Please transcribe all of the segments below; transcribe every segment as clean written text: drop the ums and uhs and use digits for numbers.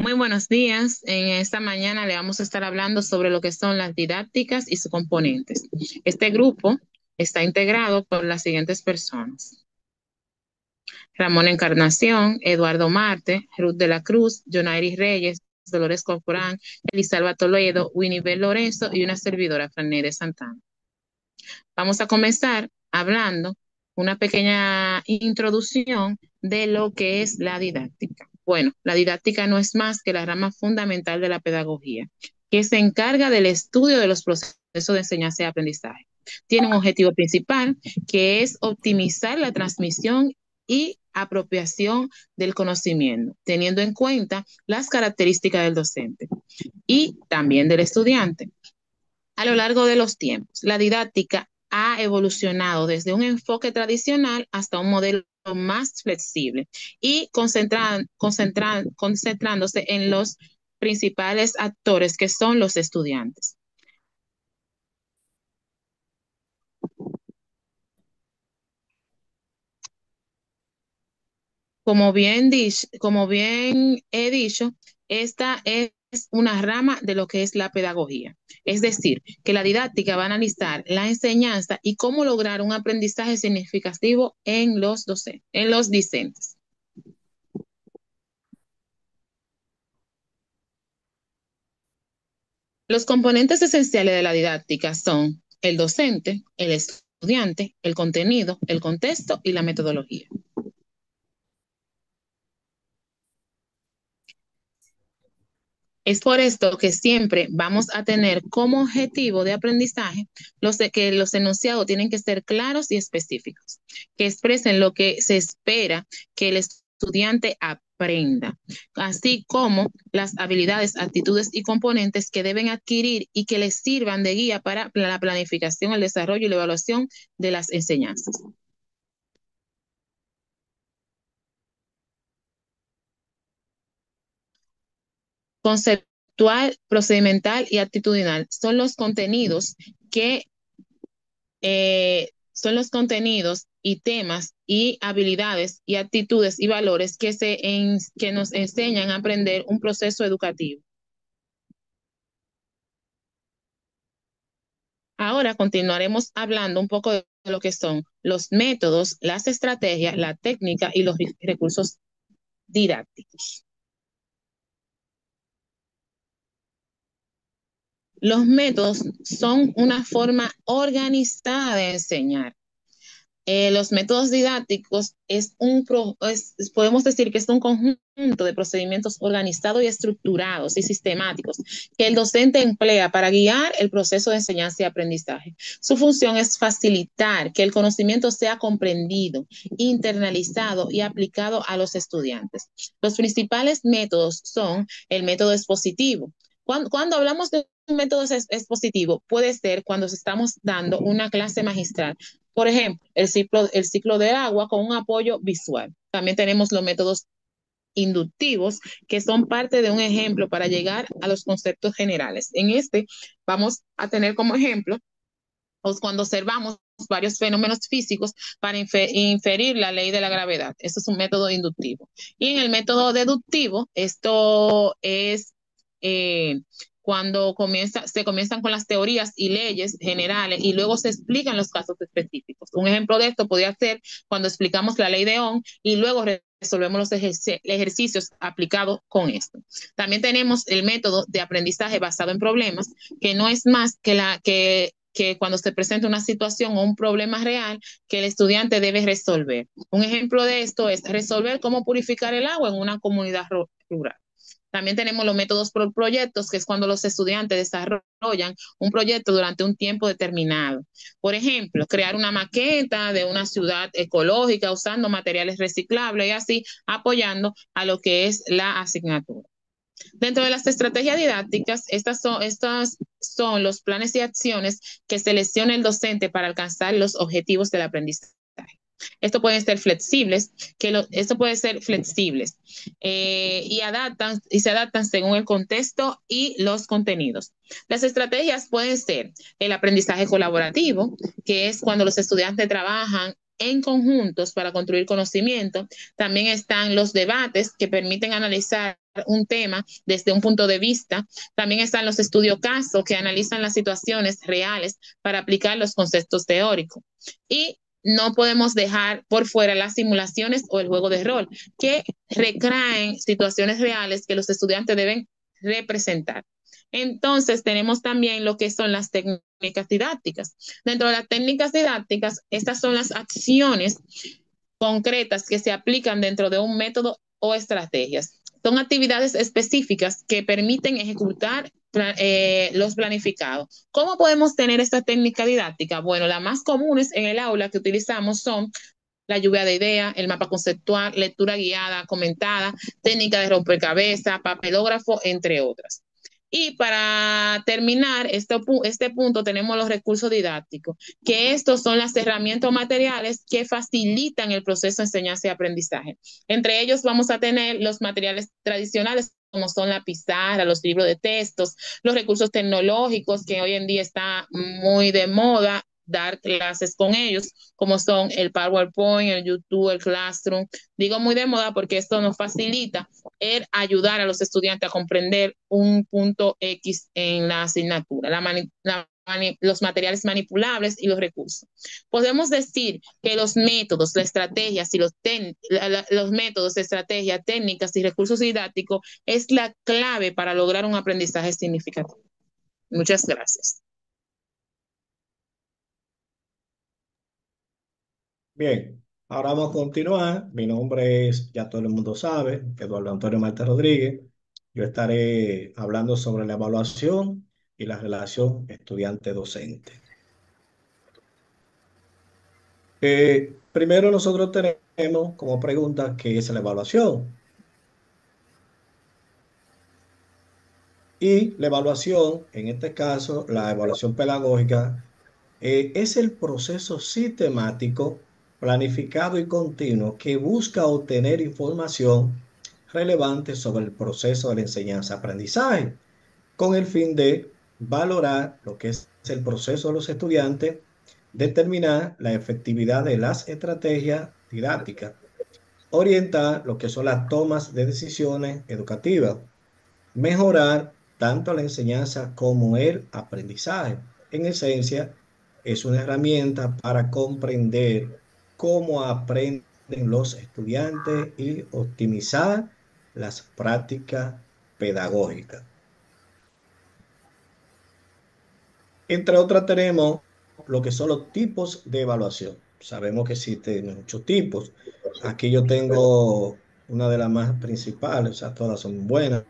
Muy buenos días. En esta mañana le vamos a estar hablando sobre lo que son las didácticas y sus componentes. Este grupo está integrado por las siguientes personas: Ramón Encarnación, Eduardo Marte, Ruth de la Cruz, Jonairis Reyes, Dolores Corporán, Elizalba Toledo, Winibel Lorenzo y una servidora, Franede Santana. Vamos a comenzar hablando una pequeña introducción de lo que es la didáctica. Bueno, la didáctica no es más que la rama fundamental de la pedagogía, que se encarga del estudio de los procesos de enseñanza y aprendizaje. Tiene un objetivo principal, que es optimizar la transmisión y apropiación del conocimiento, teniendo en cuenta las características del docente y también del estudiante. A lo largo de los tiempos, la didáctica ha evolucionado desde un enfoque tradicional hasta un modelo más flexible y concentrándose en los principales actores que son los estudiantes. Como bien he dicho, esta es una rama de lo que es la pedagogía. Es decir, que la didáctica va a analizar la enseñanza y cómo lograr un aprendizaje significativo en en los discentes. Los componentes esenciales de la didáctica son el docente, el estudiante, el contenido, el contexto y la metodología. Es por esto que siempre vamos a tener como objetivo de aprendizaje que los enunciados tienen que ser claros y específicos, que expresen lo que se espera que el estudiante aprenda, así como las habilidades, actitudes y componentes que deben adquirir y que les sirvan de guía para la planificación, el desarrollo y la evaluación de las enseñanzas. Conceptual, procedimental y actitudinal son los contenidos que son los contenidos y temas y habilidades y actitudes y valores que nos enseñan a aprender un proceso educativo. Ahora continuaremos hablando un poco de lo que son los métodos, las estrategias, la técnica y los recursos didácticos. Los métodos son una forma organizada de enseñar. Los métodos didácticos podemos decir que es un conjunto de procedimientos organizados y estructurados y sistemáticos que el docente emplea para guiar el proceso de enseñanza y aprendizaje. Su función es facilitar que el conocimiento sea comprendido, internalizado y aplicado a los estudiantes. Los principales métodos son el método expositivo. Cuando hablamos de un método expositivo, puede ser cuando estamos dando una clase magistral, por ejemplo, el ciclo de agua con un apoyo visual. También tenemos los métodos inductivos, que son parte de un ejemplo para llegar a los conceptos generales. En este vamos a tener como ejemplo cuando observamos varios fenómenos físicos para inferir la ley de la gravedad. Eso es un método inductivo. Y en el método deductivo, esto es eh, cuando se comienzan con las teorías y leyes generales y luego se explican los casos específicos. Un ejemplo de esto podría ser cuando explicamos la ley de Ohm y luego resolvemos los ejercicios aplicados con esto. También tenemos el método de aprendizaje basado en problemas, que no es más que cuando se presenta una situación o un problema real que el estudiante debe resolver. Un ejemplo de esto es resolver cómo purificar el agua en una comunidad rural. También tenemos los métodos por proyectos, que es cuando los estudiantes desarrollan un proyecto durante un tiempo determinado. Por ejemplo, crear una maqueta de una ciudad ecológica usando materiales reciclables y así apoyando a lo que es la asignatura. Dentro de las estrategias didácticas, estas son los planes y acciones que selecciona el docente para alcanzar los objetivos del aprendizaje. Esto puede ser flexibles y se adaptan según el contexto y los contenidos. Las estrategias pueden ser el aprendizaje colaborativo, que es cuando los estudiantes trabajan en conjuntos para construir conocimiento. También están los debates que permiten analizar un tema desde un punto de vista. También están los estudios caso que analizan las situaciones reales para aplicar los conceptos teóricos. Y no podemos dejar por fuera las simulaciones o el juego de rol, que recrean situaciones reales que los estudiantes deben representar. Entonces, tenemos también lo que son las técnicas didácticas. Dentro de las técnicas didácticas, estas son las acciones concretas que se aplican dentro de un método o estrategias. Son actividades específicas que permiten ejecutar los planificados. ¿Cómo podemos tener esta técnica didáctica? Bueno, las más comunes en el aula que utilizamos son la lluvia de ideas, el mapa conceptual, lectura guiada, comentada, técnica de rompecabezas, papelógrafo, entre otras. Y para terminar este punto tenemos los recursos didácticos, que estos son las herramientas o materiales que facilitan el proceso de enseñanza y aprendizaje. Entre ellos vamos a tener los materiales tradicionales como son la pizarra, los libros de textos, los recursos tecnológicos que hoy en día está muy de moda dar clases con ellos, como son el PowerPoint, el YouTube, el Classroom. Digo muy de moda porque esto nos facilita el ayudar a los estudiantes a comprender un punto X en la asignatura, los materiales manipulables y los recursos. Podemos decir que los métodos, las estrategias y los métodos, estrategias, técnicas y recursos didácticos es la clave para lograr un aprendizaje significativo. Muchas gracias. Bien, ahora vamos a continuar. Mi nombre es, ya todo el mundo sabe, Eduardo Antonio Marte Rodríguez. Yo estaré hablando sobre la evaluación y la relación estudiante-docente. Primero nosotros tenemos como pregunta qué es la evaluación. Y la evaluación, en este caso, la evaluación pedagógica, es el proceso sistemático, planificado y continuo que busca obtener información relevante sobre el proceso de la enseñanza-aprendizaje, con el fin de valorar lo que es el proceso de los estudiantes, determinar la efectividad de las estrategias didácticas, orientar lo que son las tomas de decisiones educativas, mejorar tanto la enseñanza como el aprendizaje. En esencia, es una herramienta para comprender cómo aprenden los estudiantes y optimizar las prácticas pedagógicas. Entre otras tenemos lo que son los tipos de evaluación. Sabemos que existen muchos tipos. Aquí yo tengo una de las más principales, o sea, todas son buenas,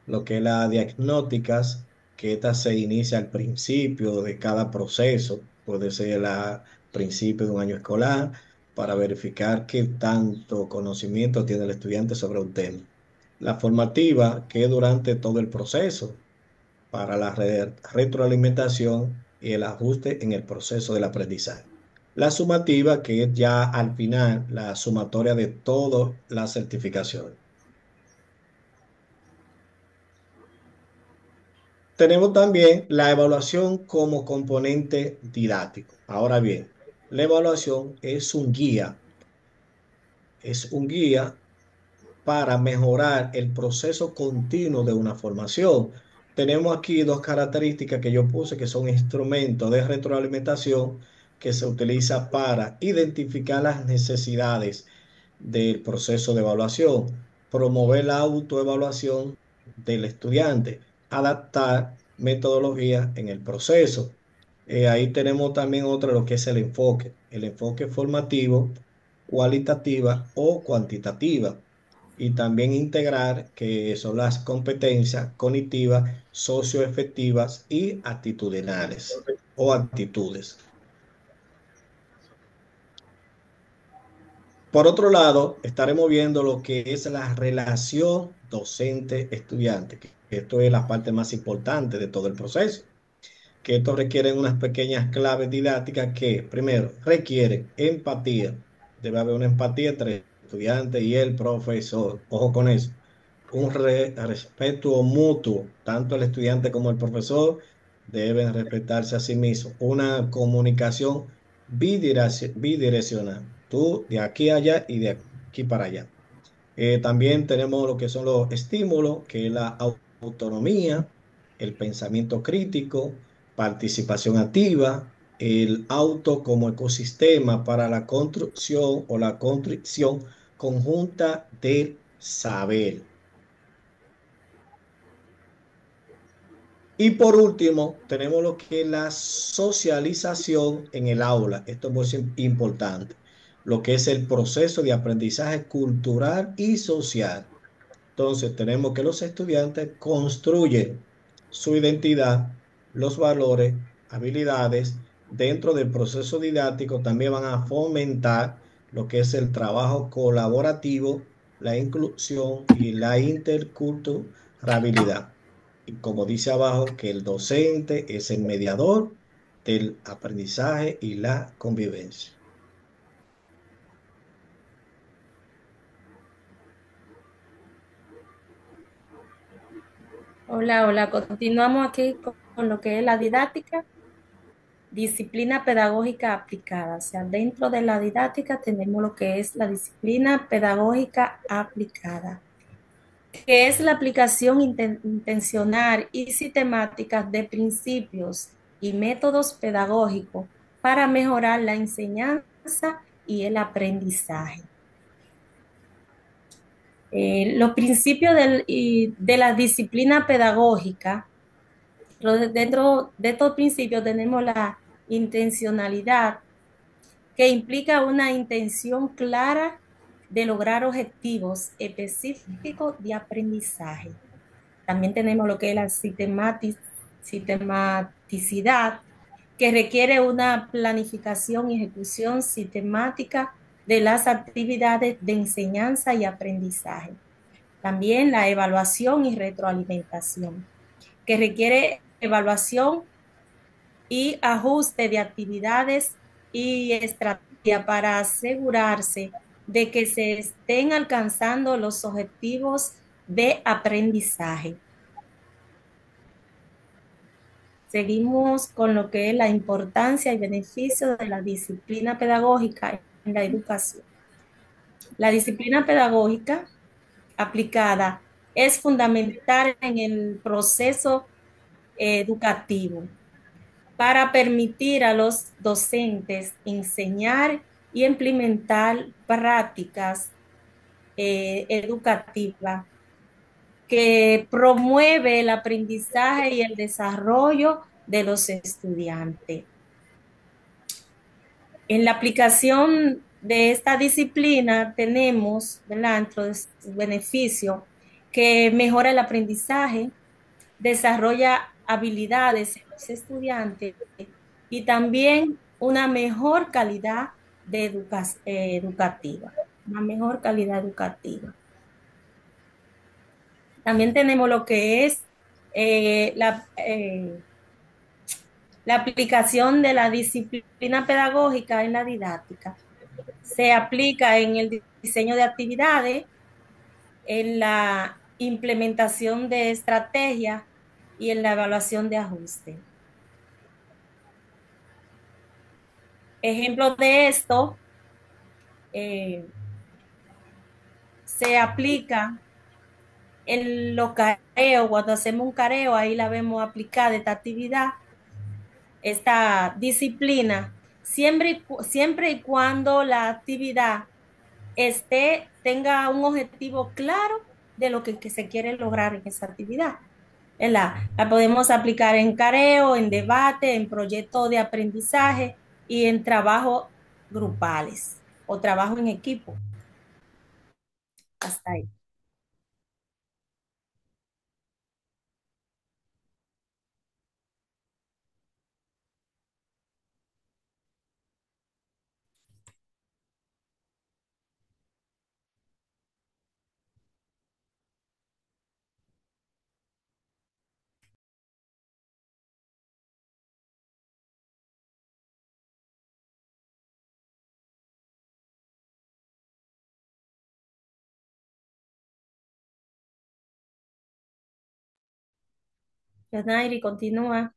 lo que es las diagnósticas, que esta se inicia al principio de cada proceso, puede ser al principio de un año escolar, para verificar qué tanto conocimiento tiene el estudiante sobre un tema. La formativa, que es durante todo el proceso, para la retroalimentación y el ajuste en el proceso del aprendizaje. La sumativa, que es ya al final la sumatoria de todas las certificaciones. Tenemos también la evaluación como componente didáctico. Ahora bien, la evaluación es un guía para mejorar el proceso continuo de una formación. Tenemos aquí dos características que yo puse que son instrumentos de retroalimentación que se utiliza para identificar las necesidades del proceso de evaluación, promover la autoevaluación del estudiante, adaptar metodología en el proceso. Ahí tenemos también otro, lo que es el enfoque formativo, cualitativa o cuantitativa, y también integrar, que son las competencias cognitivas, socioefectivas y actitudinales o actitudes. Por otro lado, estaremos viendo lo que es la relación docente-estudiante, que esto es la parte más importante de todo el proceso, que esto requiere unas pequeñas claves didácticas que, primero, requieren empatía. Debe haber una empatía entre el estudiante y el profesor. Ojo con eso. Un respeto mutuo, tanto el estudiante como el profesor deben respetarse a sí mismos. Una comunicación bidireccional. Tú de aquí a allá y de aquí para allá. También tenemos lo que son los estímulos, que es la autonomía, el pensamiento crítico, participación activa, el auto como ecosistema para la construcción o la construcción conjunta del saber. Y por último, tenemos lo que es la socialización en el aula. Esto es muy importante. Lo que es el proceso de aprendizaje cultural y social. Entonces, tenemos que los estudiantes construyen su identidad, los valores, habilidades. Dentro del proceso didáctico también van a fomentar lo que es el trabajo colaborativo, la inclusión y la interculturabilidad. Y como dice abajo, que el docente es el mediador del aprendizaje y la convivencia. Hola, hola. Continuamos aquí con lo que es la didáctica, disciplina pedagógica aplicada. O sea, dentro de la didáctica tenemos lo que es la disciplina pedagógica aplicada, que es la aplicación intencional y sistemática de principios y métodos pedagógicos para mejorar la enseñanza y el aprendizaje. Los principios de la disciplina pedagógica. Dentro de estos principios tenemos la intencionalidad, que implica una intención clara de lograr objetivos específicos de aprendizaje. También tenemos lo que es la sistematicidad, que requiere una planificación y ejecución sistemática de las actividades de enseñanza y aprendizaje. También la evaluación y retroalimentación, que requiere evaluación y ajuste de actividades y estrategia para asegurarse de que se estén alcanzando los objetivos de aprendizaje. Seguimos con lo que es la importancia y beneficio de la disciplina pedagógica en la educación. La disciplina pedagógica aplicada es fundamental en el proceso educativo para permitir a los docentes enseñar y implementar prácticas educativas que promueve el aprendizaje y el desarrollo de los estudiantes. En la aplicación de esta disciplina tenemos, ¿verdad?, dentro de sus beneficios, que mejora el aprendizaje, desarrolla habilidades en los estudiantes y también una mejor calidad de educativa, una mejor calidad educativa. También tenemos lo que es la aplicación de la disciplina pedagógica en la didáctica. Se aplica en el diseño de actividades, en la implementación de estrategias y en la evaluación de ajuste. Ejemplo de esto, eh, se aplica en los careos, cuando hacemos un careo, ahí la vemos aplicada esta actividad, esta disciplina, siempre y cuando la actividad tenga un objetivo claro de lo que se quiere lograr en esa actividad. La podemos aplicar en careo, en debate, en proyectos de aprendizaje y en trabajos grupales o trabajo en equipo. Hasta ahí. Nairi, continúa.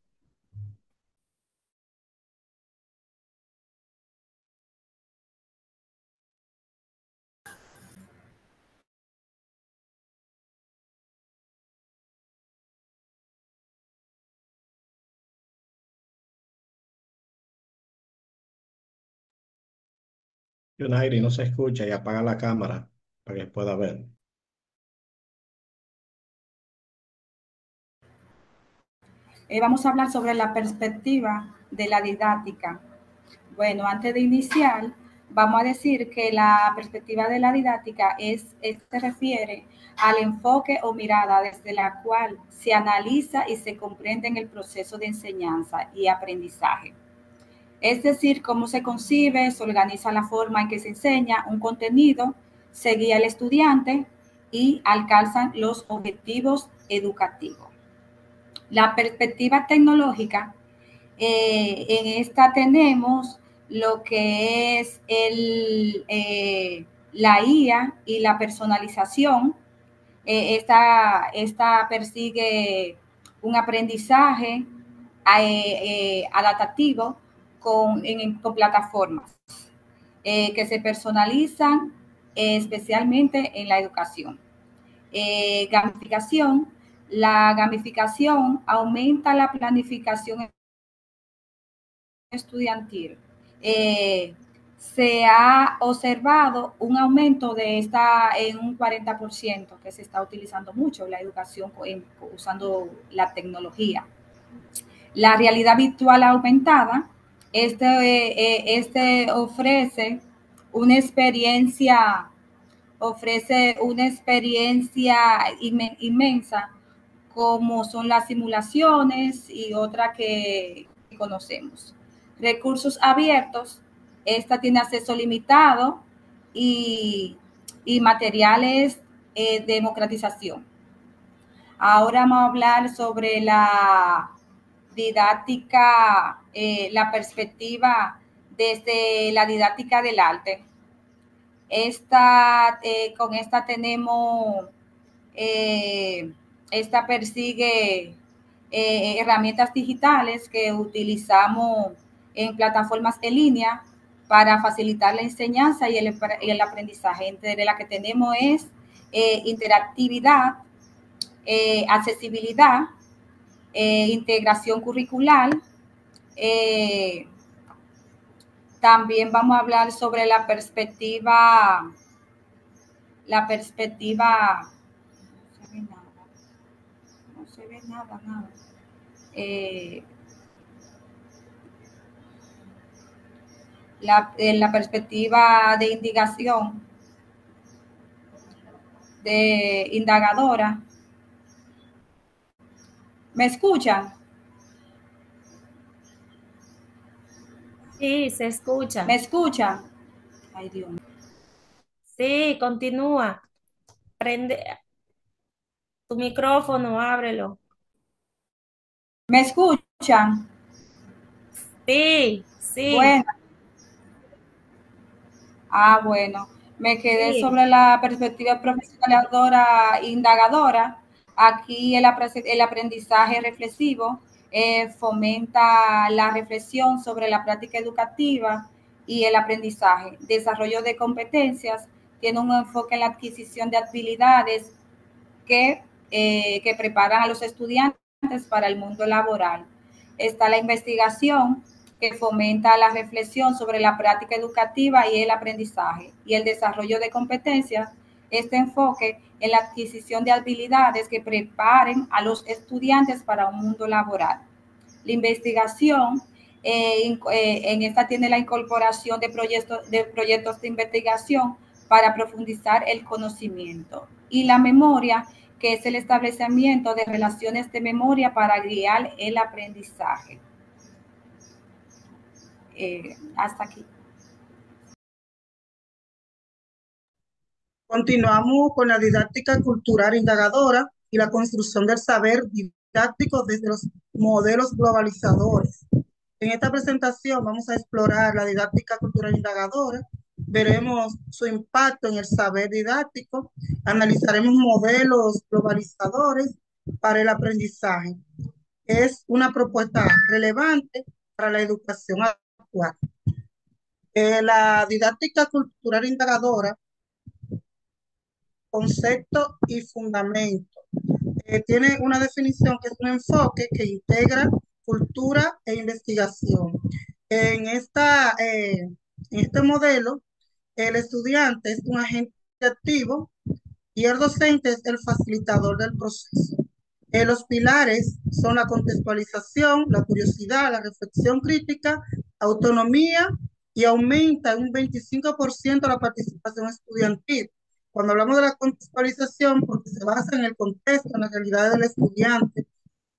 Yunairi, no se escucha y apaga la cámara para que pueda ver. Vamos a hablar sobre la perspectiva de la didáctica. Bueno, antes de iniciar, vamos a decir que la perspectiva de la didáctica se refiere al enfoque o mirada desde la cual se analiza y se comprende en el proceso de enseñanza y aprendizaje. Es decir, cómo se concibe, se organiza la forma en que se enseña un contenido, se guía al estudiante y alcanzan los objetivos educativos. La perspectiva tecnológica, en esta tenemos lo que es la IA y la personalización. Esta persigue un aprendizaje adaptativo con plataformas que se personalizan especialmente en la educación. Gamificación. La gamificación aumenta la planificación estudiantil. Se ha observado un aumento de esta en un 40%, que se está utilizando mucho la educación usando la tecnología. La realidad virtual aumentada, este una experiencia ofrece una experiencia inmensa, como son las simulaciones y otras que conocemos. Recursos abiertos, esta tiene acceso limitado y materiales de democratización. Ahora vamos a hablar sobre la didáctica, la perspectiva desde la didáctica del arte. Con esta tenemos, esta persigue herramientas digitales que utilizamos en plataformas en línea para facilitar la enseñanza y el aprendizaje. Entre las que tenemos es interactividad, accesibilidad, integración curricular. También vamos a hablar sobre la perspectiva, no se ve nada. La perspectiva de indagación, de indagadora. ¿Me escuchan? Sí, se escucha. ¿Me escuchan? Ay, Dios. Sí, continúa. Prende tu micrófono, ábrelo. ¿Me escuchan? Sí, sí. Bueno. Bueno. Me quedé Sí. sobre la perspectiva profesionalizadora indagadora. Aquí el aprendizaje reflexivo fomenta la reflexión sobre la práctica educativa y el aprendizaje. Desarrollo de competencias tiene un enfoque en la adquisición de habilidades que preparan a los estudiantes para el mundo laboral. Está la investigación, que fomenta la reflexión sobre la práctica educativa y el aprendizaje, y el desarrollo de competencias, este enfoque en la adquisición de habilidades que preparen a los estudiantes para un mundo laboral. La investigación, en esta tiene la incorporación de proyectos de investigación para profundizar el conocimiento. Y la memoria, que es el establecimiento de relaciones de memoria para guiar el aprendizaje. Hasta aquí. Continuamos con la didáctica cultural indagadora y la construcción del saber didáctico desde los modelos globalizadores. En esta presentación vamos a explorar la didáctica cultural indagadora, veremos su impacto en el saber didáctico, analizaremos modelos globalizadores para el aprendizaje. Es una propuesta relevante para la educación actual. La didáctica cultural indagadora, concepto y fundamento. Tiene una definición que es un enfoque que integra cultura e investigación. En este modelo El estudiante es un agente activo y el docente es el facilitador del proceso. Los pilares son la contextualización, la curiosidad, la reflexión crítica, autonomía y aumenta un 25% la participación estudiantil. Cuando hablamos de la contextualización, porque se basa en el contexto, en la realidad del estudiante,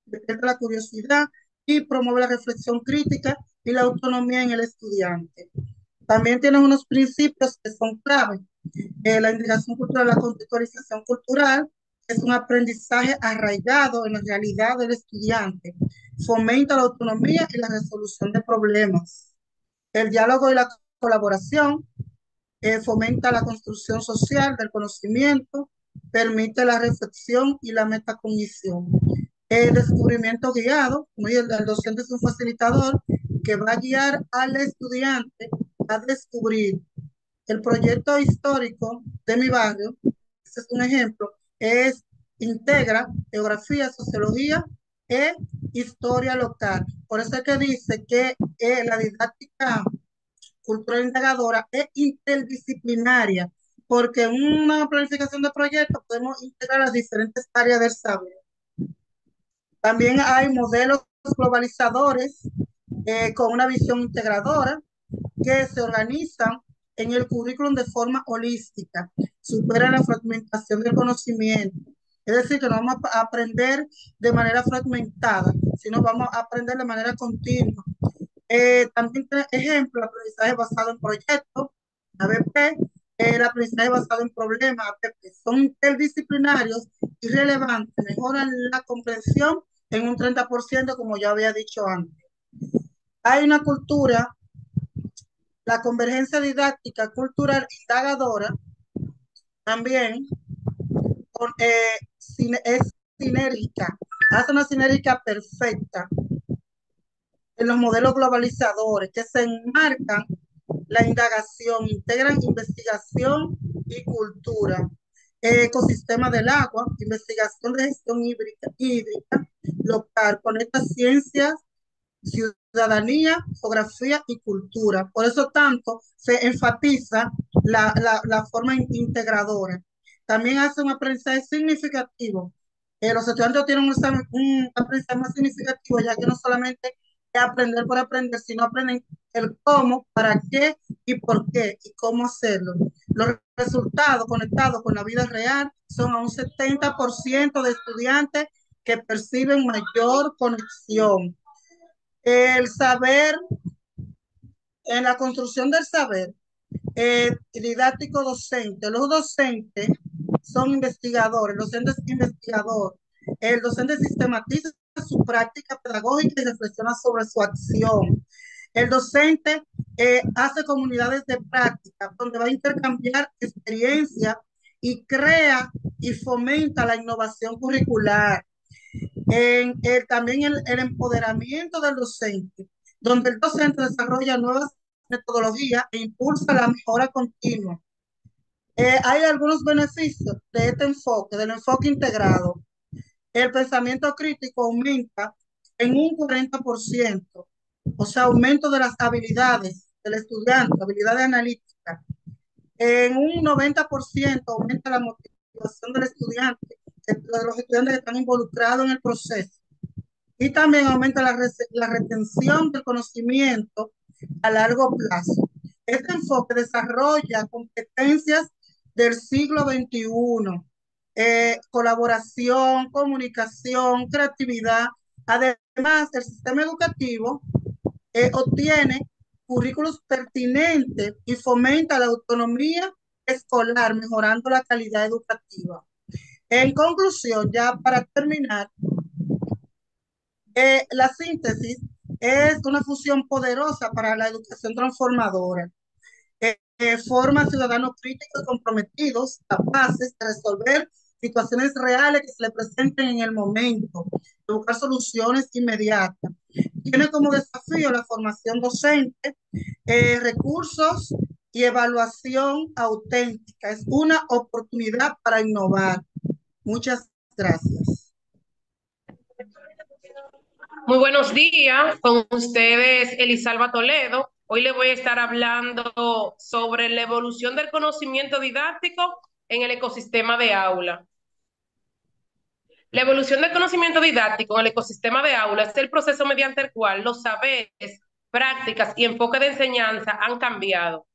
despierta la curiosidad y promueve la reflexión crítica y la autonomía en el estudiante. También tiene unos principios que son clave. La integración cultural, la contextualización cultural es un aprendizaje arraigado en la realidad del estudiante. Fomenta la autonomía y la resolución de problemas. El diálogo y la colaboración fomenta la construcción social del conocimiento, permite la reflexión y la metacognición. El descubrimiento guiado, el docente es un facilitador que va a guiar al estudiante a descubrir el proyecto histórico de mi barrio. Este es un ejemplo, integra geografía, sociología e historia local. Por eso es que dice que la didáctica cultural integradora es interdisciplinaria, porque en una planificación de proyectos podemos integrar las diferentes áreas del saber. También hay modelos globalizadores con una visión integradora que se organizan en el currículum de forma holística, superan la fragmentación del conocimiento. Es decir, que no vamos a aprender de manera fragmentada, sino vamos a aprender de manera continua. También, ejemplo, aprendizaje basado en proyectos, ABP, el aprendizaje basado en problemas, APP, son interdisciplinarios y relevantes, mejoran la comprensión en un 30%, como ya había dicho antes. Hay una cultura, la convergencia didáctica cultural indagadora, también es sinérgica, hace una sinérgica perfecta en los modelos globalizadores que se enmarcan la indagación, integran investigación y cultura, ecosistema del agua, investigación de gestión hídrica local, conecta ciencias, ciudadanía, geografía y cultura. Por eso tanto se enfatiza la forma integradora. También hace un aprendizaje significativo. Los estudiantes tienen un aprendizaje más significativo, ya que no solamente es aprender por aprender, sino aprenden el cómo, para qué y por qué y cómo hacerlo. Los resultados conectados con la vida real son a un 70% de estudiantes que perciben mayor conexión. El saber, en la construcción del saber, didáctico docente. Los docentes son investigadores, el docente es investigador. El docente sistematiza su práctica pedagógica y reflexiona sobre su acción. El docente hace comunidades de práctica donde va a intercambiar experiencia y crea y fomenta la innovación curricular. También el empoderamiento del docente, donde el docente desarrolla nuevas metodologías e impulsa la mejora continua. Hay algunos beneficios de este enfoque, del enfoque integrado. El pensamiento crítico aumenta en un 40%, o sea, aumento de las habilidades del estudiante, habilidades analíticas. En un 90% aumenta la motivación del estudiante, de los estudiantes que están involucrados en el proceso. Y también aumenta la retención del conocimiento a largo plazo. Este enfoque desarrolla competencias del siglo XXI, colaboración, comunicación, creatividad. Además, el sistema educativo obtiene currículos pertinentes y fomenta la autonomía escolar, mejorando la calidad educativa. En conclusión, ya para terminar, la síntesis es una fusión poderosa para la educación transformadora. Forma ciudadanos críticos y comprometidos, capaces de resolver situaciones reales que se le presenten en el momento, de buscar soluciones inmediatas. Tiene como desafío la formación docente, recursos y evaluación auténtica. Es una oportunidad para innovar. Muchas gracias. Muy buenos días, con ustedes Elisalva Toledo, Hoy le voy a estar hablando sobre la evolución del conocimiento didáctico en el ecosistema de aula. La evolución del conocimiento didáctico en el ecosistema de aula es el proceso mediante el cual los saberes, prácticas y enfoque de enseñanza han cambiado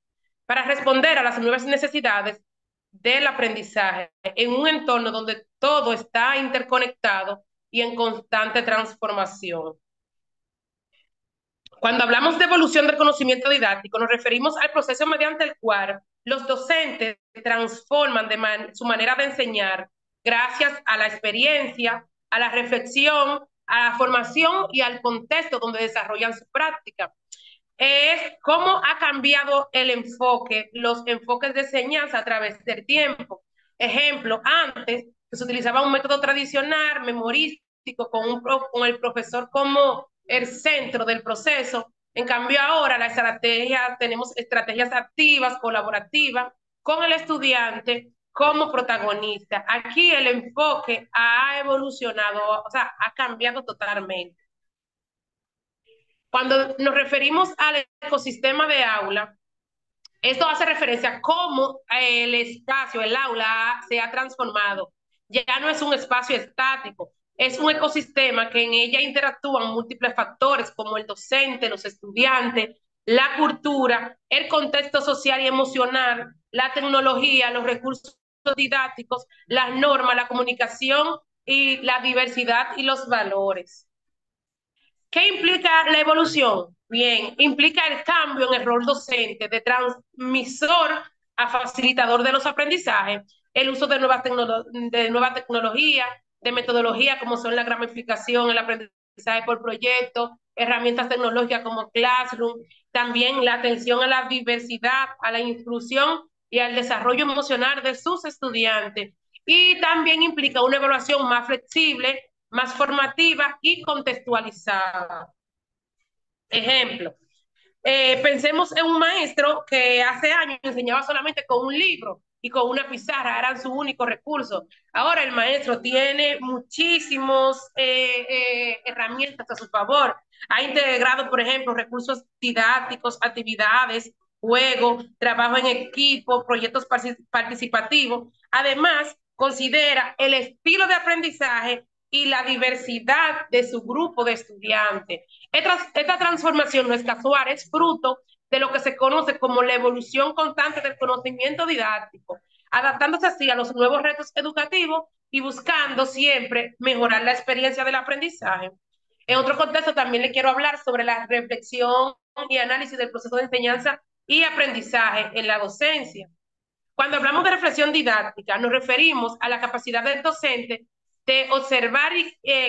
para responder a las nuevas necesidades del aprendizaje en un entorno donde todo está interconectado y en constante transformación. Cuando hablamos de evolución del conocimiento didáctico, nos referimos al proceso mediante el cual los docentes transforman su manera de enseñar gracias a la experiencia, a la reflexión, a la formación y al contexto donde desarrollan su práctica. Es cómo ha cambiado el enfoque, los enfoques de enseñanza a través del tiempo. Ejemplo, antes se utilizaba un método tradicional, memorístico, con el profesor como el centro del proceso. En cambio, ahora tenemos estrategias activas, colaborativas, con el estudiante como protagonista. Aquí el enfoque ha evolucionado, o sea, ha cambiado totalmente. Cuando nos referimos al ecosistema de aula, esto hace referencia a cómo el espacio, el aula, se ha transformado. Ya no es un espacio estático, es un ecosistema que en ella interactúan múltiples factores como el docente, los estudiantes, la cultura, el contexto social y emocional, la tecnología, los recursos didácticos, las normas, la comunicación y la diversidad y los valores. ¿Qué implica la evolución? Bien, implica el cambio en el rol docente de transmisor a facilitador de los aprendizajes, el uso de nueva tecnología, de metodología como son la gamificación, el aprendizaje por proyecto, herramientas tecnológicas como Classroom, también la atención a la diversidad, a la inclusión y al desarrollo emocional de sus estudiantes. Y también implica una evaluación más flexible, más formativa y contextualizada. Ejemplo, pensemos en un maestro que hace años enseñaba solamente con un libro y con una pizarra, eran su único recurso. Ahora el maestro tiene muchísimas herramientas a su favor. Ha integrado, por ejemplo, recursos didácticos, actividades, juego, trabajo en equipo, proyectos participativos. Además, considera el estilo de aprendizaje y la diversidad de su grupo de estudiantes. Esta transformación no es casual, es fruto de lo que se conoce como la evolución constante del conocimiento didáctico, adaptándose así a los nuevos retos educativos y buscando siempre mejorar la experiencia del aprendizaje. En otro contexto también le quiero hablar sobre la reflexión y análisis del proceso de enseñanza y aprendizaje en la docencia. Cuando hablamos de reflexión didáctica, nos referimos a la capacidad del docente de observar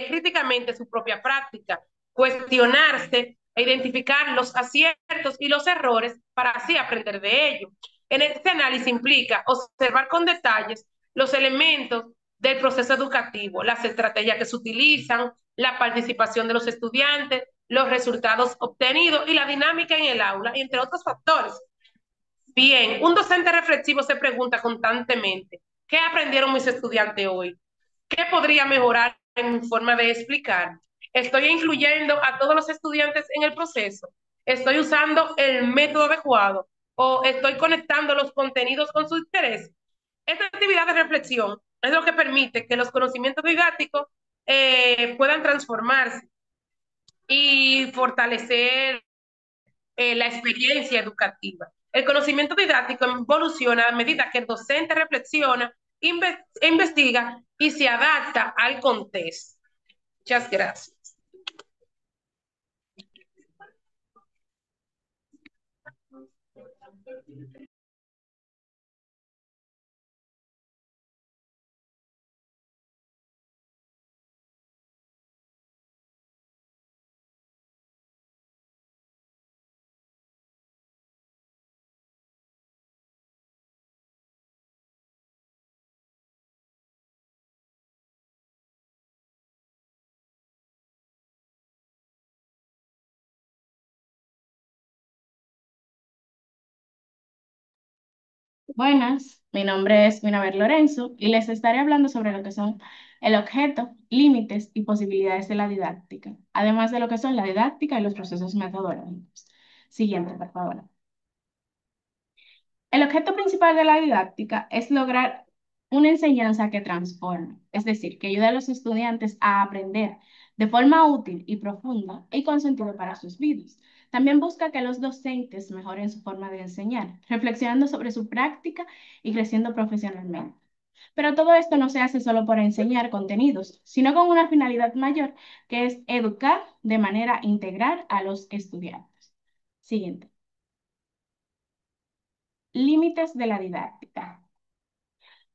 críticamente su propia práctica, cuestionarse e identificar los aciertos y los errores para así aprender de ello. En este análisis implica observar con detalles los elementos del proceso educativo, las estrategias que se utilizan, la participación de los estudiantes, los resultados obtenidos y la dinámica en el aula, entre otros factores. Bien, un docente reflexivo se pregunta constantemente, ¿qué aprendieron mis estudiantes hoy? ¿Qué podría mejorar en mi forma de explicar? ¿Estoy incluyendo a todos los estudiantes en el proceso? ¿Estoy usando el método adecuado? ¿O estoy conectando los contenidos con sus intereses? Esta actividad de reflexión es lo que permite que los conocimientos didácticos puedan transformarse y fortalecer la experiencia educativa. El conocimiento didáctico evoluciona a medida que el docente reflexiona, investiga y se adapta al contexto. Muchas gracias. Buenas, mi nombre es Minabel Lorenzo y les estaré hablando sobre lo que son el objeto, límites y posibilidades de la didáctica, además de lo que son la didáctica y los procesos metodológicos. Siguiente, por favor. El objeto principal de la didáctica es lograr una enseñanza que transforme, es decir, que ayude a los estudiantes a aprender de forma útil y profunda y con sentido para sus vidas. También busca que los docentes mejoren su forma de enseñar, reflexionando sobre su práctica y creciendo profesionalmente. Pero todo esto no se hace solo por enseñar contenidos, sino con una finalidad mayor, que es educar de manera integral a los estudiantes. Siguiente. Límites de la didáctica.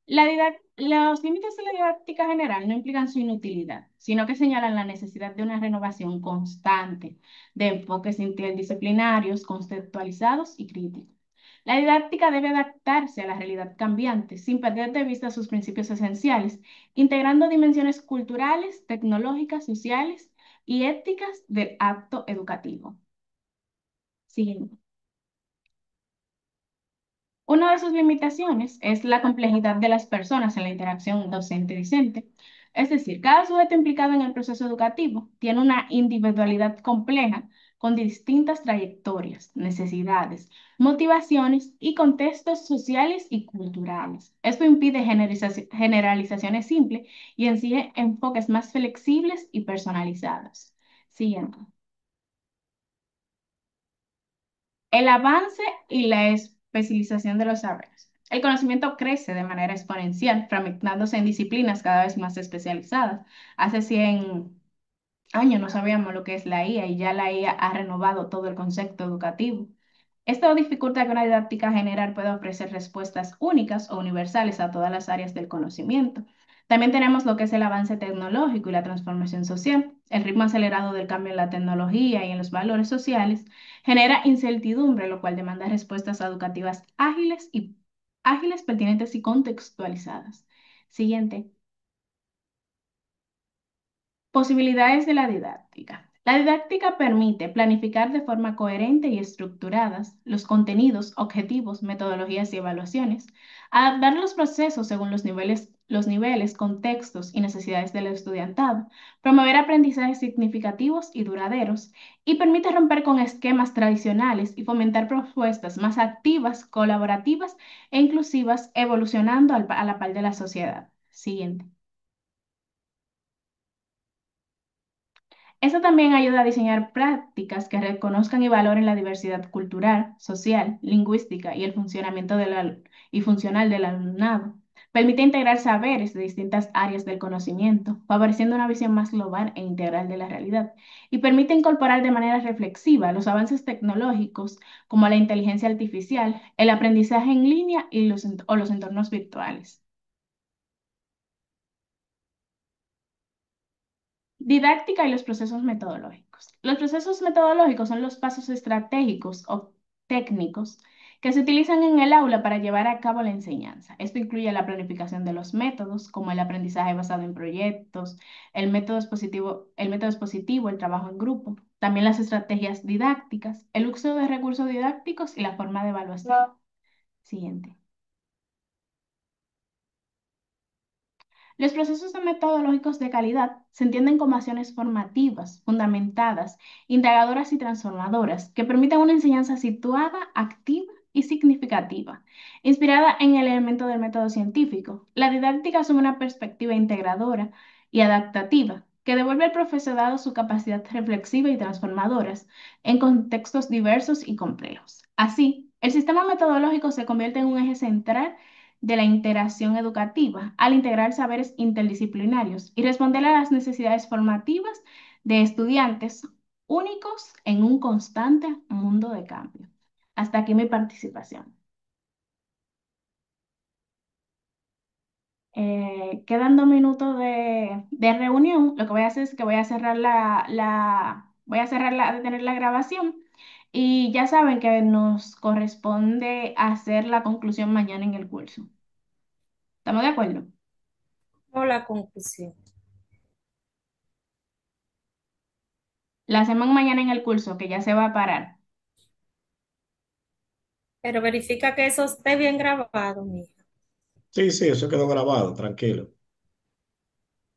Los límites de la didáctica general no implican su inutilidad, sino que señalan la necesidad de una renovación constante de enfoques interdisciplinarios, conceptualizados y críticos. La didáctica debe adaptarse a la realidad cambiante, sin perder de vista sus principios esenciales, integrando dimensiones culturales, tecnológicas, sociales y éticas del acto educativo. Siguiente. Una de sus limitaciones es la complejidad de las personas en la interacción docente-discente. Es decir, cada sujeto implicado en el proceso educativo tiene una individualidad compleja con distintas trayectorias, necesidades, motivaciones y contextos sociales y culturales. Esto impide generalizaciones simples y exige enfoques más flexibles y personalizados. Siguiente. El avance y la especialización de los saberes. El conocimiento crece de manera exponencial, fragmentándose en disciplinas cada vez más especializadas. Hace 100 años no sabíamos lo que es la IA y ya la IA ha renovado todo el concepto educativo. Esto dificulta que una didáctica general pueda ofrecer respuestas únicas o universales a todas las áreas del conocimiento. También tenemos lo que es el avance tecnológico y la transformación social. El ritmo acelerado del cambio en la tecnología y en los valores sociales genera incertidumbre, lo cual demanda respuestas educativas ágiles, pertinentes y contextualizadas. Siguiente. Posibilidades de la didáctica. La didáctica permite planificar de forma coherente y estructuradas los contenidos, objetivos, metodologías y evaluaciones, adaptar los procesos según los niveles, contextos y necesidades del estudiantado, promover aprendizajes significativos y duraderos, y permite romper con esquemas tradicionales y fomentar propuestas más activas, colaborativas e inclusivas, evolucionando a la par de la sociedad. Siguiente. Esto también ayuda a diseñar prácticas que reconozcan y valoren la diversidad cultural, social, lingüística y el funcionamiento y funcional del alumnado. Permite integrar saberes de distintas áreas del conocimiento, favoreciendo una visión más global e integral de la realidad. Y permite incorporar de manera reflexiva los avances tecnológicos como la inteligencia artificial, el aprendizaje en línea o los entornos virtuales. Didáctica y los procesos metodológicos. Los procesos metodológicos son los pasos estratégicos o técnicos que se utilizan en el aula para llevar a cabo la enseñanza. Esto incluye la planificación de los métodos, como el aprendizaje basado en proyectos, el método expositivo, el trabajo en grupo, también las estrategias didácticas, el uso de recursos didácticos y la forma de evaluación. Siguiente. Los procesos metodológicos de calidad se entienden como acciones formativas, fundamentadas, indagadoras y transformadoras, que permiten una enseñanza situada, activa y significativa. Inspirada en el elemento del método científico, la didáctica asume una perspectiva integradora y adaptativa que devuelve al profesorado su capacidad reflexiva y transformadora en contextos diversos y complejos. Así, el sistema metodológico se convierte en un eje central de la interacción educativa al integrar saberes interdisciplinarios y responder a las necesidades formativas de estudiantes únicos en un constante mundo de cambio. Hasta aquí mi participación. Quedan 2 minutos de reunión. Lo que voy a hacer es que voy a cerrar detener la grabación. Y ya saben que nos corresponde hacer la conclusión mañana en el curso. ¿Estamos de acuerdo? O la conclusión. La hacemos mañana en el curso, que ya se va a parar. Pero verifica que eso esté bien grabado, mija. Sí, sí, eso quedó grabado, tranquilo.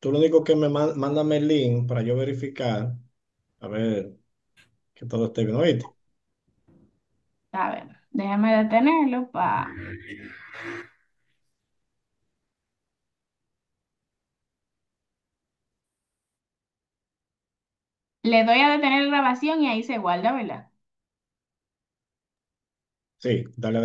Tú lo único que mándame el link para yo verificar, a ver que todo esté bien, ¿oíste? A ver, déjame detenerlo para... Le doy a detener la grabación y ahí se guarda, ¿verdad? Sí, dale